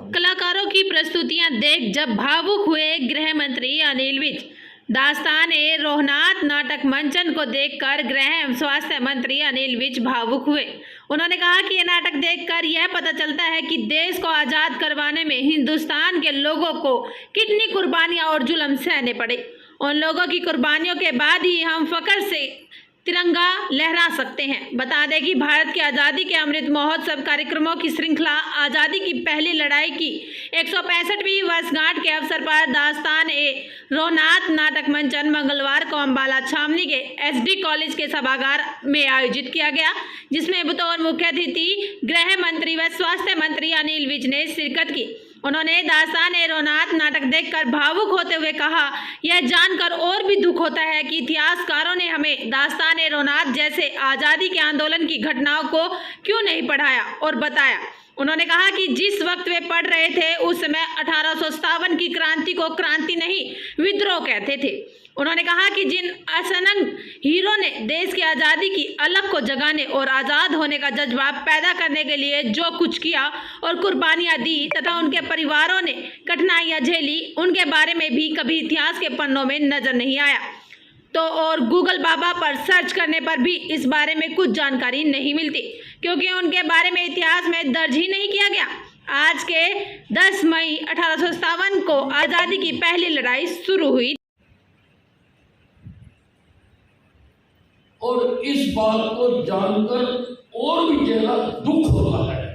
कलाकारों की प्रस्तुतियां देख जब भावुक हुए गृह मंत्री अनिल विज। दास्तान-ए-रोहनात नाटक मंचन को देखकर गृह एवं स्वास्थ्य मंत्री अनिल विज भावुक हुए। उन्होंने कहा कि यह नाटक देखकर यह पता चलता है कि देश को आज़ाद करवाने में हिंदुस्तान के लोगों को कितनी कुर्बानियां और जुल्म सहने पड़े। उन लोगों की कुर्बानियों के बाद ही हम फख्र से तिरंगा लहरा सकते हैं। बता दें कि भारत की आज़ादी के अमृत महोत्सव कार्यक्रमों की श्रृंखला आज़ादी की पहली लड़ाई की 165वीं वर्षगांठ के अवसर पर दास्तान-ए-रोहनात नाटक मंचन मंगलवार को अम्बाला छावनी के एसडी कॉलेज के सभागार में आयोजित किया गया, जिसमें बतौर मुख्य अतिथि गृह मंत्री व स्वास्थ्य मंत्री अनिल विज ने शिरकत की। उन्होंने दास्तान-ए-रोहनात नाटक देखकर भावुक होते हुए कहा, यह जानकर और भी दुख होता है कि इतिहासकारों ने हमें दास्तान-ए-रोहनात जैसे आज़ादी के आंदोलन की घटनाओं को क्यों नहीं पढ़ाया और बताया। उन्होंने कहा कि जिस वक्त वे पढ़ रहे थे उस समय 1857 की क्रांति को क्रांति नहीं विद्रोह कहते थे। उन्होंने कहा कि जिन असंग हीरो ने देश की आज़ादी की अलख को जगाने और आज़ाद होने का जज्बा पैदा करने के लिए जो कुछ किया और कुर्बानियां दी तथा उनके परिवारों ने कठिनाइयां झेली, उनके बारे में भी कभी इतिहास के पन्नों में नजर नहीं आया। तो और गूगल बाबा पर सर्च करने पर भी इस बारे में कुछ जानकारी नहीं मिलती, क्योंकि उनके बारे में इतिहास में दर्ज ही नहीं किया गया। आज के 10 मई 1857 को आज़ादी की पहली लड़ाई शुरू हुई और इस बात को जानकर और भी गहरा दुख होता है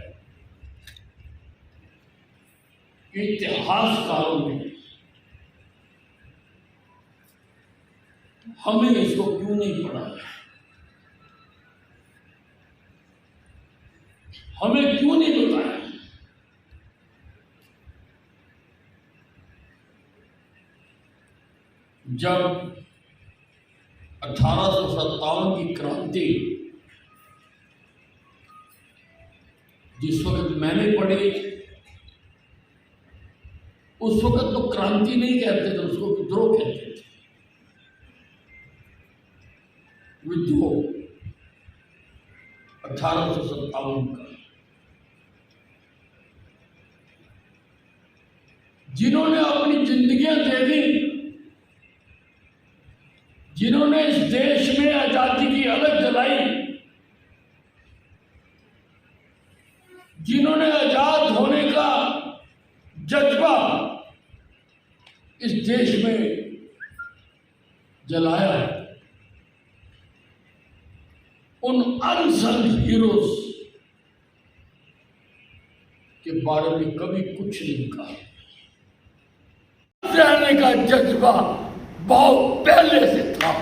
कि इतिहासकारों ने हमें इसको क्यों नहीं पढ़ाया, हमें क्यों नहीं बताया। जब 1857 की क्रांति जिस वक्त मैंने पढ़ी, उस वक्त तो क्रांति नहीं कहते थे, उसको विद्रोह कहते थे। विद्रोह 1857 का। जिन्होंने अपनी जिंदगियां दे दी, जिन्होंने इस देश में आजादी की अलग जलाई, जिन्होंने आजाद होने का जज्बा इस देश में जलाया है, उन अनसंग हीरोज के बारे में कभी कुछ नहीं कहा। रहने का जज्बा बहुत पहले से था।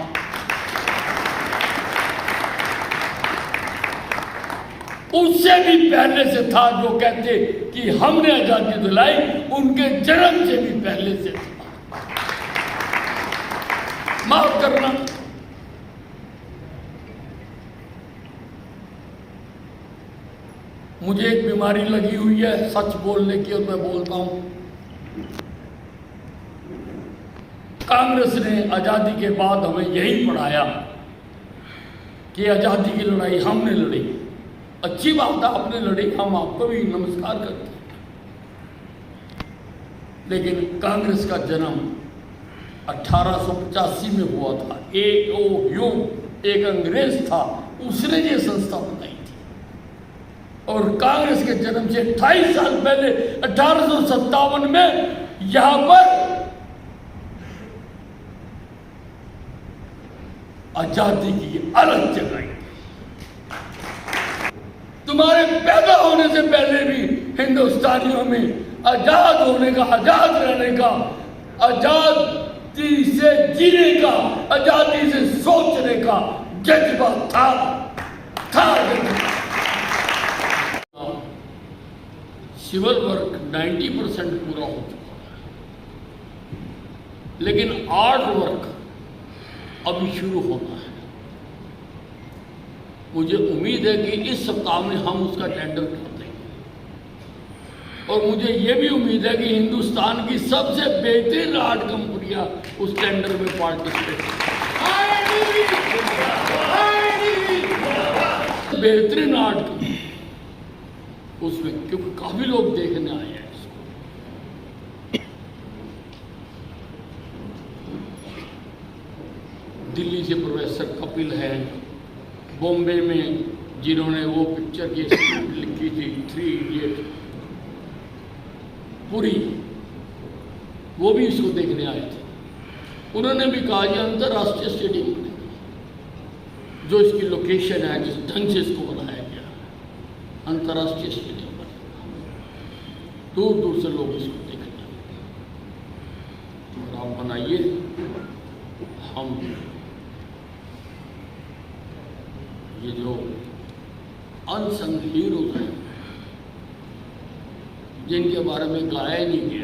उससे भी पहले से था। जो कहते कि हमने आजादी दिलाई, उनके जन्म से भी पहले से था। माफ करना, मुझे एक बीमारी लगी हुई है सच बोलने की, और मैं बोलता हूं। कांग्रेस ने आज़ादी के बाद हमें यही पढ़ाया कि आज़ादी की लड़ाई हमने लड़ी। अच्छी बात है, आपने लड़ी, हम आपको भी नमस्कार करते हैं। लेकिन कांग्रेस का जन्म 1885 में हुआ था। एक अंग्रेज था, उसने ये संस्था बनाई थी। और कांग्रेस के जन्म से 28 साल पहले 1857 में यहां पर आजादी की अलग जगाई। तुम्हारे पैदा होने से पहले भी हिंदुस्तानियों में आजाद होने का, आजाद रहने का, आजादी से जीने का, आजादी से सोचने का जज्बा था। सिविल वर्क 90% पूरा हो चुका है, लेकिन आर्ट वर्क अभी शुरू होना है। मुझे उम्मीद है कि इस सप्ताह में हम उसका टेंडर कर देंगे। और मुझे ये भी उम्मीद है कि हिंदुस्तान की सबसे बेहतरीन आर्ट कंपनियां उस टेंडर में पार्टिसिपेट बेहतरीन आर्ट उसमें, क्योंकि काफी लोग देखने आए हैं इसको। दिल्ली से प्रोफेसर कपिल है, बॉम्बे में जिन्होंने वो पिक्चर की स्क्रिप्ट लिखी थी 3 इडियट पूरी, वो भी इसको देखने आए थे। उन्होंने भी कहा ये अंतर्राष्ट्रीय स्टेडियम बनेगा, जो इसकी लोकेशन है, जिस ढंग से इसको बनाया गया अंतर्राष्ट्रीय स्टेडियम बनेगा, दूर दूर से लोग इसको देखने आएंगे। और आप बनाइए, हम ये जो अनसंग हीरोज हैं जिनके बारे में गाया ही नहीं गया,